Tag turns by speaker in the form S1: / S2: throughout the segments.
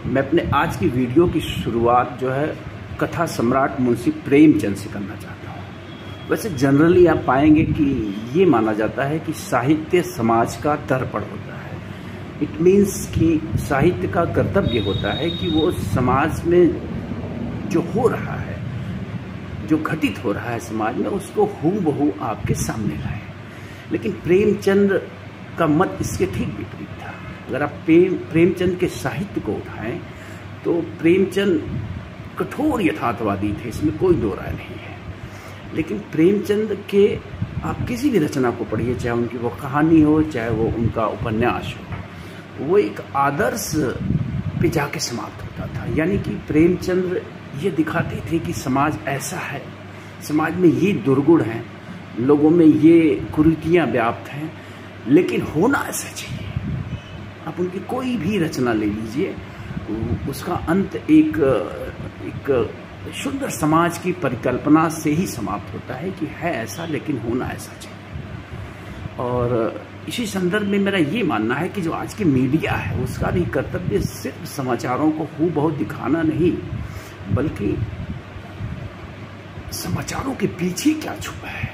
S1: मैं अपने आज की वीडियो की शुरुआत जो है कथा सम्राट मुंशी प्रेमचंद से करना चाहता हूँ। वैसे जनरली आप पाएंगे कि ये माना जाता है कि साहित्य समाज का दर्पण होता है। इट मीन्स कि साहित्य का कर्तव्य होता है कि वो समाज में जो हो रहा है, जो घटित हो रहा है समाज में, उसको हूबहू आपके सामने लाए। लेकिन प्रेमचंद का मत इसके ठीक विपरीत था। अगर आप प्रेमचंद के साहित्य को उठाएं तो प्रेमचंद कठोर यथार्थवादी थे, इसमें कोई दो राय नहीं है। लेकिन प्रेमचंद के आप किसी भी रचना को पढ़िए, चाहे उनकी वो कहानी हो, चाहे वो उनका उपन्यास हो, वो एक आदर्श पे जाके समाप्त होता था। यानी कि प्रेमचंद ये दिखाते थे कि समाज ऐसा है, समाज में ये दुर्गुण हैं, लोगों में ये कुरीतियाँ व्याप्त हैं, लेकिन होना ऐसा चाहिए। आप उनकी कोई भी रचना ले लीजिए, उसका अंत एक सुंदर समाज की परिकल्पना से ही समाप्त होता है कि है ऐसा, लेकिन होना ऐसा चाहिए। और इसी संदर्भ में मेरा ये मानना है कि जो आज की मीडिया है उसका भी कर्तव्य सिर्फ समाचारों को हूबहू दिखाना नहीं, बल्कि समाचारों के पीछे क्या छुपा है,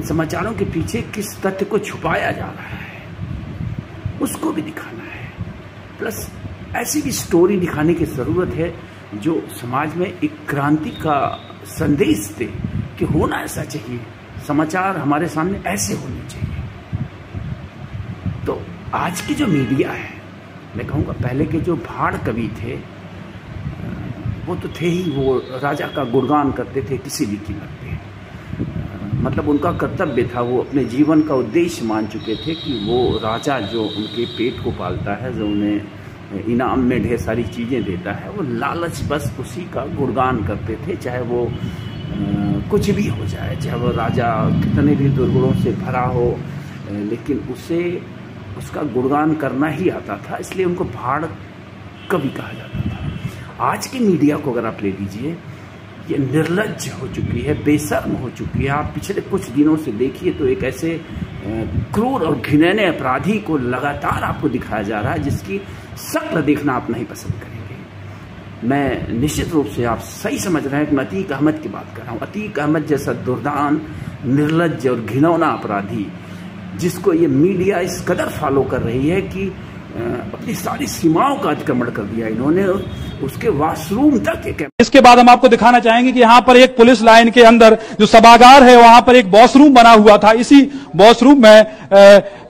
S1: समाचारों के पीछे किस तथ्य को छुपाया जा रहा है, उसको भी दिखाना है। प्लस ऐसी भी स्टोरी दिखाने की ज़रूरत है जो समाज में एक क्रांति का संदेश दे कि होना ऐसा चाहिए, समाचार हमारे सामने ऐसे होने चाहिए। तो आज की जो मीडिया है, मैं कहूँगा पहले के जो भाड़ कवि थे वो तो थे ही, वो राजा का गुणगान करते थे किसी भी कीमत पे। मतलब उनका कर्तव्य था, वो अपने जीवन का उद्देश्य मान चुके थे कि वो राजा जो उनके पेट को पालता है, जो उन्हें इनाम में ढेर सारी चीज़ें देता है, वो लालच बस उसी का गुणगान करते थे, चाहे वो कुछ भी हो जाए, चाहे वो राजा कितने भी दुर्गुणों से भरा हो, लेकिन उसे उसका गुणगान करना ही आता था, इसलिए उनको भाड़ कवि कहा जाता था। आज की मीडिया को अगर आप ले लीजिए, ये निर्लज्ज हो चुकी है, बेशर्म हो चुकी है। आप पिछले कुछ दिनों से देखिए तो एक ऐसे क्रूर और घिनौने अपराधी को लगातार आपको दिखाया जा रहा है जिसकी शक्ल देखना आप नहीं पसंद करेंगे। मैं निश्चित रूप से, आप सही समझ रहे हैं कि मैं अतीक अहमद की बात कर रहा हूँ। अतीक अहमद जैसा दुर्दान, निर्लज्ज और घिनौना अपराधी जिसको ये मीडिया इस कदर फॉलो कर रही है कि अपनी सारी सीमाओं का अतिक्रमण कर दिया इन्होंने, उसके वॉशरूम तक एक।
S2: इसके बाद हम आपको दिखाना चाहेंगे कि यहाँ पर एक पुलिस लाइन के अंदर जो सभागार है, वहां पर एक वॉशरूम बना हुआ था। इसी वॉशरूम में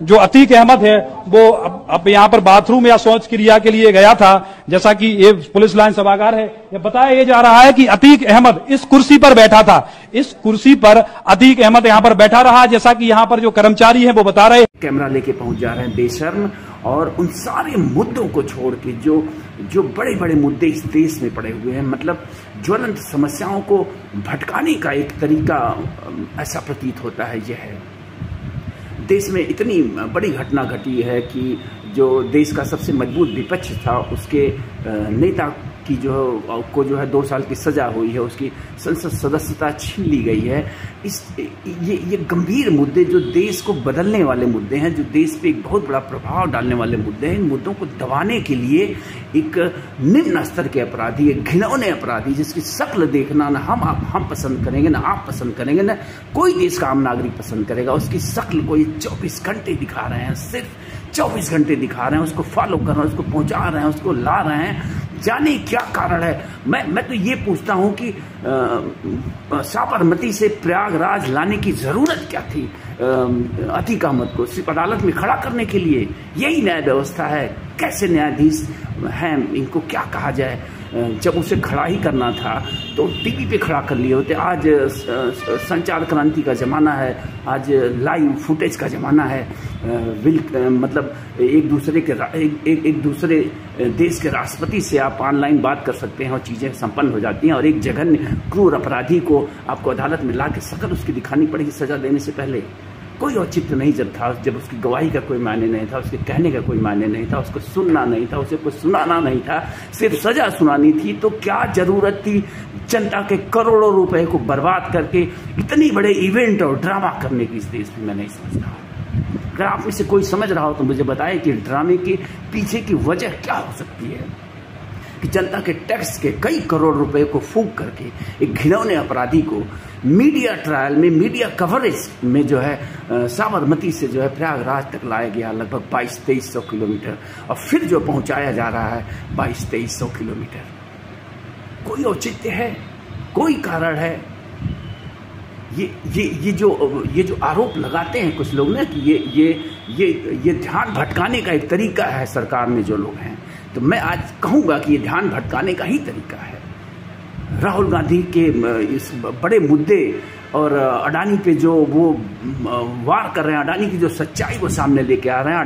S2: जो अतीक अहमद है वो अब यहाँ पर बाथरूम या शौच क्रिया के लिए गया था। जैसा कि ये पुलिस लाइन सभागार है, ये बताया जा रहा है कि अतीक अहमद इस कुर्सी पर बैठा था, इस कुर्सी पर अतीक अहमद यहाँ पर बैठा रहा। जैसा कि यहाँ पर जो कर्मचारी है वो बता रहे,
S1: कैमरा लेके पहुंच जा रहे हैं बेशर्म, और उन सारे मुद्दों को छोड़ के जो बड़े बड़े मुद्दे इस देश में पड़े हुए हैं, मतलब ज्वलंत समस्याओं को भटकाने का एक तरीका ऐसा प्रतीत होता है। यह है, देश में इतनी बड़ी घटना घटी है कि जो देश का सबसे मजबूत विपक्ष था, उसके नेता की जो 2 साल की सजा हुई है, उसकी संसद सदस्यता छीन ली गई है। ये गंभीर मुद्दे जो देश को बदलने वाले मुद्दे हैं, जो देश पे एक बहुत बड़ा प्रभाव डालने वाले मुद्दे हैं, इन मुद्दों को दबाने के लिए एक निम्न स्तर के अपराधी, एक घिनौने अपराधी जिसकी शक्ल देखना ना हम पसंद करेंगे, ना आप पसंद करेंगे, ना कोई देश का आम नागरिक पसंद करेगा, उसकी शक्ल को ये 24 घंटे दिखा रहे हैं, सिर्फ 24 घंटे दिखा रहे हैं, उसको फॉलो कर रहे हैं, उसको पहुंचा रहे हैं, उसको ला रहे हैं। जाने क्या कारण है। मैं तो ये पूछता हूं कि साबरमती से प्रयागराज लाने की जरूरत क्या थी अतीक अहमद को सिर्फ अदालत में खड़ा करने के लिए? यही न्याय व्यवस्था है? कैसे न्यायाधीश हैं, इनको क्या कहा जाए? जब उसे खड़ा ही करना था तो टीवी पे खड़ा कर लिए होते। आज संचार क्रांति का ज़माना है, आज लाइव फुटेज का ज़माना है। मतलब एक दूसरे देश के राष्ट्रपति से आप ऑनलाइन बात कर सकते हैं और चीज़ें संपन्न हो जाती हैं। और एक जघन्य क्रूर अपराधी को आपको अदालत में ला के शक्ल उसकी दिखानी पड़ेगी सजा देने से पहले। कोई औचित्य नहीं जब उसकी गवाही का कोई मायने नहीं था, उसके कहने का कोई मायने नहीं था, उसको सुनना नहीं था, उसे कुछ सुनाना नहीं था, सिर्फ सजा सुनानी थी। तो क्या जरूरत थी जनता के करोड़ों रुपए को बर्बाद करके इतनी बड़े इवेंट और ड्रामा करने की इस देश में? मैं नहीं समझता। अगर आप में से कोई समझ रहा हो तो मुझे बताएं कि ड्रामे के पीछे की वजह क्या हो सकती है कि जनता के टैक्स के कई करोड़ रुपए को फूंक करके एक घिनौने अपराधी को मीडिया ट्रायल में, मीडिया कवरेज में जो है साबरमती से जो है प्रयागराज तक लाया गया, लगभग 2200-2300 किलोमीटर, और फिर जो पहुंचाया जा रहा है 2200-2300 किलोमीटर। कोई औचित्य है? कोई कारण है? ये जो आरोप लगाते हैं कुछ लोग ना कि ये ध्यान भटकाने का एक तरीका है सरकार में जो लोग हैं, तो मैं आज कहूंगा कि ये ध्यान भटकाने का ही तरीका है। राहुल गांधी के इस बड़े मुद्दे और अडानी पे जो वो वार कर रहे हैं, अडानी की जो सच्चाई वो सामने लेके आ रहे हैं,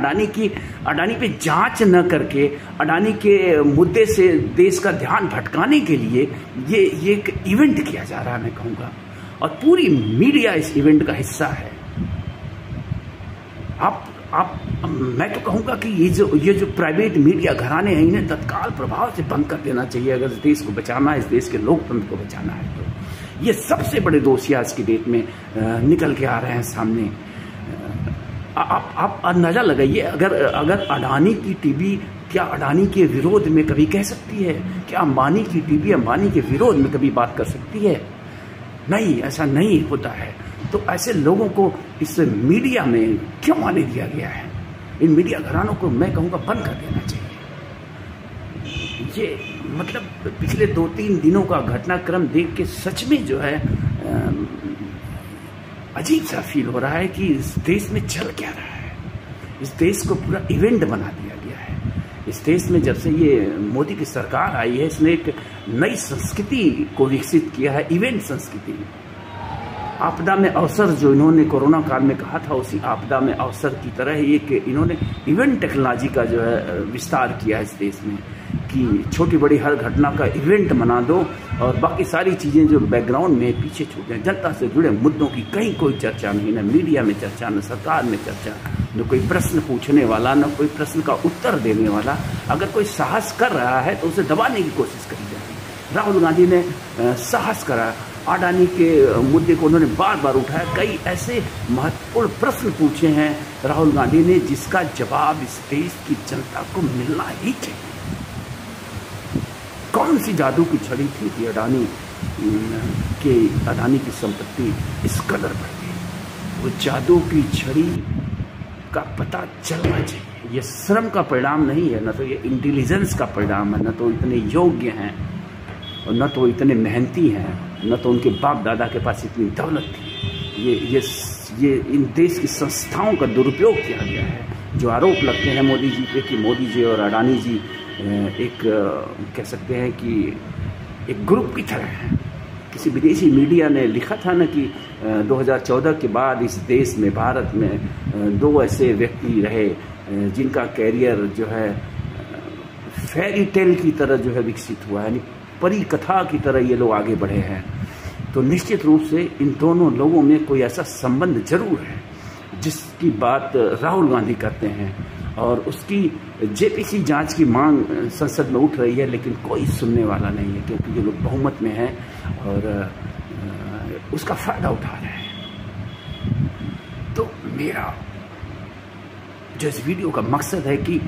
S1: अडानी पे जांच न करके अडानी के मुद्दे से देश का ध्यान भटकाने के लिए ये एक इवेंट किया जा रहा है, मैं कहूँगा, और पूरी मीडिया इस इवेंट का हिस्सा है। मैं तो कहूँगा कि ये जो प्राइवेट मीडिया घराने हैं, इन्हें तत्काल प्रभाव से बंद कर देना चाहिए अगर इस देश को बचाना है, इस देश के लोकतंत्र को बचाना है। तो ये सबसे बड़े दोषी आज की डेट में निकल के आ रहे हैं सामने। आप अंदाजा लगाइए, अगर अडानी की टीवी क्या अडानी के विरोध में कभी कह सकती है? क्या अंबानी की टीवी अंबानी के विरोध में कभी बात कर सकती है? नहीं, ऐसा नहीं होता है। तो ऐसे लोगों को इस मीडिया में क्यों आने दिया गया है? इन मीडिया घरानों को मैं कहूँगा बंद कर देना चाहिए। ये मतलब पिछले 2-3 दिनों का घटनाक्रम देख के सच में जो है अजीब सा फील हो रहा है कि इस देश में चल क्या रहा है। इस देश को पूरा इवेंट बना दिया गया है। इस देश में जब से ये मोदी की सरकार आई है, इसने एक नई संस्कृति को विकसित किया है, इवेंट संस्कृति। आपदा में अवसर जो इन्होंने कोरोना काल में कहा था, उसी आपदा में अवसर की तरह एक इन्होंने इवेंट टेक्नोलॉजी का जो है विस्तार किया है इस देश में कि छोटी बड़ी हर घटना का इवेंट बना दो और बाकी सारी चीज़ें जो बैकग्राउंड में पीछे छूट जाए। जनता से जुड़े मुद्दों की कहीं कोई चर्चा नहीं, न मीडिया में चर्चा, न सरकार में चर्चा, न कोई प्रश्न पूछने वाला, न कोई प्रश्न का उत्तर देने वाला। अगर कोई साहस कर रहा है तो उसे दबाने की कोशिश करी जा रही है। राहुल गांधी ने साहस करा, अडानी के मुद्दे को उन्होंने बार बार उठाया। कई ऐसे महत्वपूर्ण प्रश्न पूछे हैं राहुल गांधी ने जिसका जवाब इस देश की जनता को मिलना ही चाहिए। कौन सी जादू की छड़ी थी कि अडानी की संपत्ति इस कदर बढ़ गई? वो जादू की छड़ी का पता चलना चाहिए। ये श्रम का परिणाम नहीं है, न तो ये इंटेलिजेंस का परिणाम है, न तो इतने योग्य हैं और न तो इतने मेहनती हैं, न तो उनके बाप दादा के पास इतनी दौलत थी। ये इन देश की संस्थाओं का दुरुपयोग किया गया है। जो आरोप लगते हैं मोदी जी पे कि मोदी जी और अडानी जी एक कह सकते हैं कि एक ग्रुप की तरह है। किसी विदेशी मीडिया ने लिखा था ना कि 2014 के बाद इस देश में, भारत में 2 ऐसे व्यक्ति रहे जिनका कैरियर जो है फेरी टेल की तरह जो है विकसित हुआ है, यानी परी कथा की तरह ये लोग आगे बढ़े हैं। तो निश्चित रूप से इन दोनों लोगों में कोई ऐसा संबंध जरूर है जिसकी बात राहुल गांधी करते हैं और उसकी जेपीसी जांच की मांग संसद में उठ रही है, लेकिन कोई सुनने वाला नहीं है क्योंकि ये लोग बहुमत में हैं और उसका फायदा उठा रहे हैं। तो मेरा जो इस वीडियो का मकसद है कि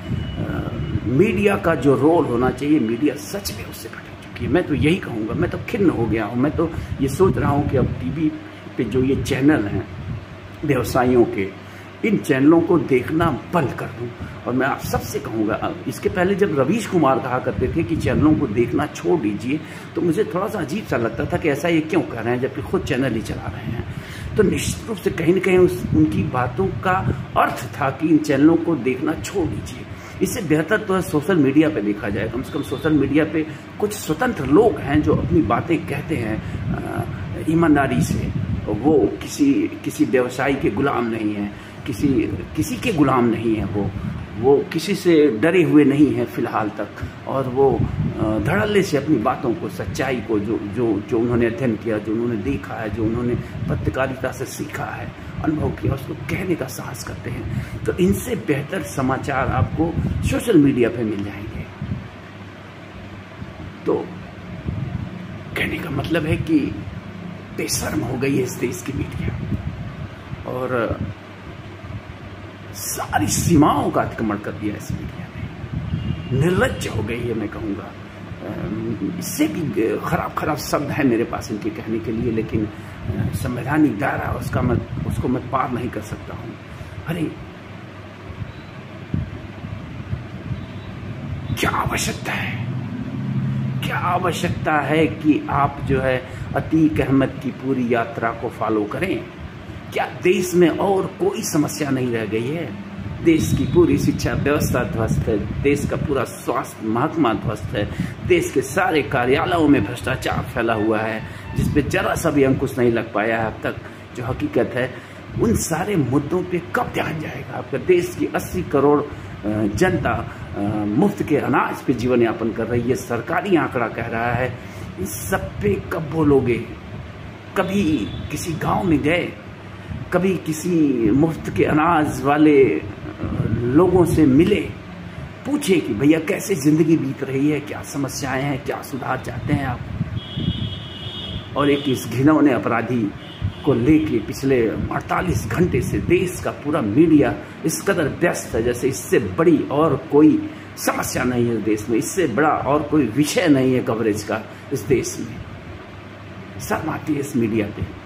S1: मीडिया का जो रोल होना चाहिए, मीडिया सच में उससे भटक चुकी है। मैं तो यही कहूँगा, मैं तो खिन्न हो गया हूँ। मैं तो ये सोच रहा हूँ कि अब टीवी पे जो ये चैनल हैं व्यवसायियों के, इन चैनलों को देखना बंद कर दूं। और मैं आप सबसे कहूँगा, इसके पहले जब रवीश कुमार कहा करते थे कि चैनलों को देखना छोड़ दीजिए, तो मुझे थोड़ा सा अजीब सा लगता था कि ऐसा ये क्यों कर रहे हैं जबकि खुद चैनल ही चला रहे हैं। तो निश्चित रूप से कहीं न कहीं उनकी बातों का अर्थ था कि इन चैनलों को देखना छोड़ दीजिए। इससे बेहतर तो है सोशल मीडिया पे देखा जाए। कम से कम सोशल मीडिया पे कुछ स्वतंत्र लोग हैं जो अपनी बातें कहते हैं ईमानदारी से। वो किसी व्यवसायी के गुलाम नहीं है, किसी के गुलाम नहीं है। वो किसी से डरे हुए नहीं हैं फिलहाल तक, और वो धड़ल्ले से अपनी बातों को, सच्चाई को, जो उन्होंने अध्ययन किया, जो उन्होंने देखा है, जो उन्होंने पत्रकारिता से सीखा है, अनुभव किया, उसको कहने का साहस करते हैं। तो इनसे बेहतर समाचार आपको सोशल मीडिया पे मिल जाएंगे। तो कहने का मतलब है कि बेशर्म हो गई है इस देश की मीडिया। और सारी सीमाओं का अतिक्रमण कर दिया इस मीडिया ने, निर्लज्ज हो गई है मैं कहूँगा। इससे भी खराब खराब शब्द है मेरे पास इनके कहने के लिए, लेकिन संवैधानिक दायरा उसको मैं पार नहीं कर सकता हूँ। अरे क्या आवश्यकता है, क्या आवश्यकता है कि आप जो है अतीक अहमद की पूरी यात्रा को फॉलो करें? क्या देश में और कोई समस्या नहीं रह गई है? देश की पूरी शिक्षा व्यवस्था ध्वस्त है, देश का पूरा स्वास्थ्य महकमा ध्वस्त है, देश के सारे कार्यालयों में भ्रष्टाचार फैला हुआ है, जिस पे जरा सा भी अंकुश नहीं लग पाया है अब तक। जो हकीकत है, उन सारे मुद्दों पे कब ध्यान जाएगा आपका? देश की 80 करोड़ जनता मुफ्त के अनाज पे जीवन यापन कर रही है, सरकारी आंकड़ा कह रहा है। इस सब पे कब बोलोगे? कभी किसी गांव में गए, कभी किसी मुफ्त के अनाज वाले लोगों से मिले, पूछे कि भैया कैसे जिंदगी बीत रही है, क्या समस्याएं हैं, क्या सुधार चाहते हैं आप? और एक इस घिनौने अपराधी को लेके पिछले 48 घंटे से देश का पूरा मीडिया इस कदर व्यस्त है, जैसे इससे बड़ी और कोई समस्या नहीं है देश में, इससे बड़ा और कोई विषय नहीं है कवरेज का इस देश में। शर्म आती है इस मीडिया पे।